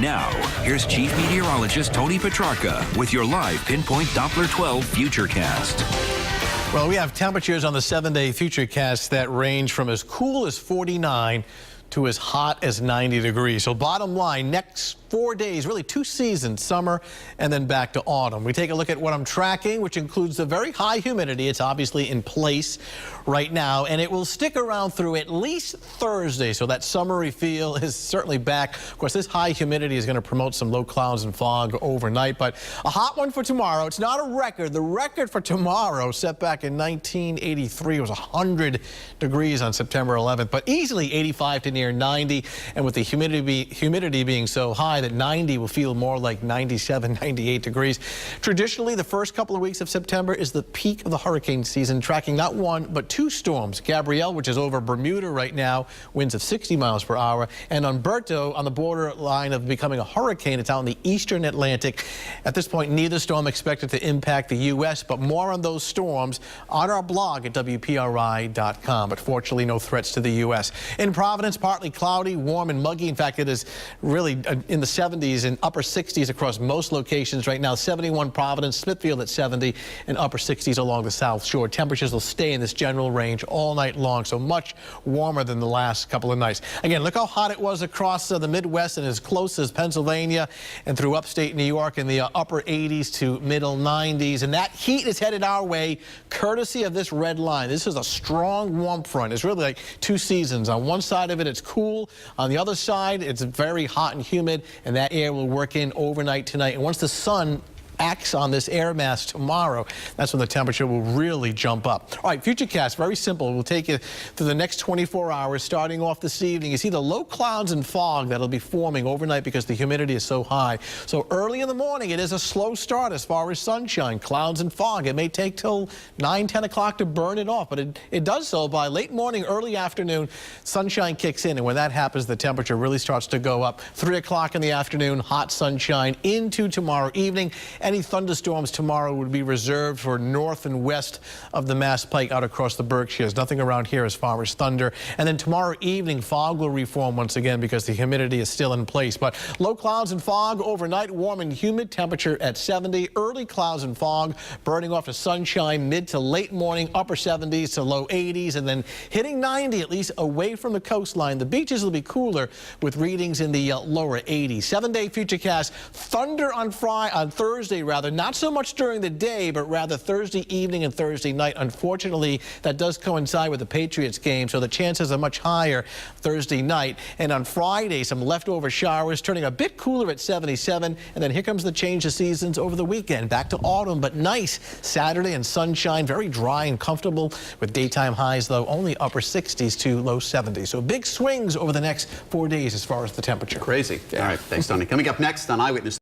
Now, here's Chief Meteorologist Tony Petrarca with your live Pinpoint Doppler 12 Futurecast. Well, we have temperatures on the 7-day Futurecast that range from as cool as 49 to as hot as 90 degrees. So bottom line, next 4 days, really 2 seasons, summer and then back to autumn. We take a look at what I'm tracking, which includes the very high humidity. It's obviously in place right now, and it will stick around through at least Thursday. So that summery feel is certainly back. Of course, this high humidity is going to promote some low clouds and fog overnight, but a hot one for tomorrow. It's not a record. The record for tomorrow, set back in 1983, was 100 degrees on September 11th, but easily 85 to near 90. And with the humidity being so high, that 90 will feel more like 97, 98 degrees. Traditionally, the first couple of weeks of September is the peak of the hurricane season, tracking not one, but 2 storms. Gabrielle, which is over Bermuda right now, winds of 60 miles per hour, and Umberto on the borderline of becoming a hurricane. It's out in the eastern Atlantic. At this point, neither storm expected to impact the U.S., but more on those storms on our blog at WPRI.com. But fortunately, no threats to the U.S. In Providence, partly cloudy, warm and muggy. In fact, it is really in the 70s and upper 60s across most locations right now. 71 Providence, Smithfield at 70, and upper 60s along the South Shore. Temperatures will stay in this general range all night long, so much warmer than the last couple of nights. Again, look how hot it was across the Midwest and as close as Pennsylvania and through upstate New York in the upper 80s to middle 90s. And that heat is headed our way courtesy of this red line. This is a strong warm front. It's really like 2 seasons. On one side of it, it's cool. On the other side, it's very hot and humid, and that air will work in overnight tonight. And once the sun acts on this air mass tomorrow, that's when the temperature will really jump up. All right, Futurecast, very simple. We'll take you through the next 24 hours, starting off this evening. You see the low clouds and fog that'll be forming overnight because the humidity is so high. So early in the morning, it is a slow start as far as sunshine, clouds and fog. It may take till 9, 10 o'clock to burn it off, but it does so by late morning, early afternoon. Sunshine kicks in, and when that happens, the temperature really starts to go up. 3 o'clock in the afternoon, hot sunshine into tomorrow evening. Any thunderstorms tomorrow would be reserved for north and west of the Mass Pike out across the Berkshires. Nothing around here as far as thunder. And then tomorrow evening, fog will reform once again because the humidity is still in place. But low clouds and fog overnight, warm and humid, temperature at 70. Early clouds and fog burning off to sunshine mid to late morning, upper 70s to low 80s, and then hitting 90 at least away from the coastline. The beaches will be cooler with readings in the lower 80s. 7-day Futurecast, thunder on Thursday, rather, not so much during the day, but rather Thursday evening and Thursday night. Unfortunately, that does coincide with the Patriots game, so the chances are much higher Thursday night. And on Friday, some leftover showers, turning a bit cooler at 77, and then here comes the change of seasons over the weekend. Back to autumn, but nice Saturday and sunshine, very dry and comfortable with daytime highs, though, only upper 60s to low 70s. So big swings over the next 4 days as far as the temperature. Crazy. Yeah. All right, thanks, Tony. Coming up next on Eyewitness.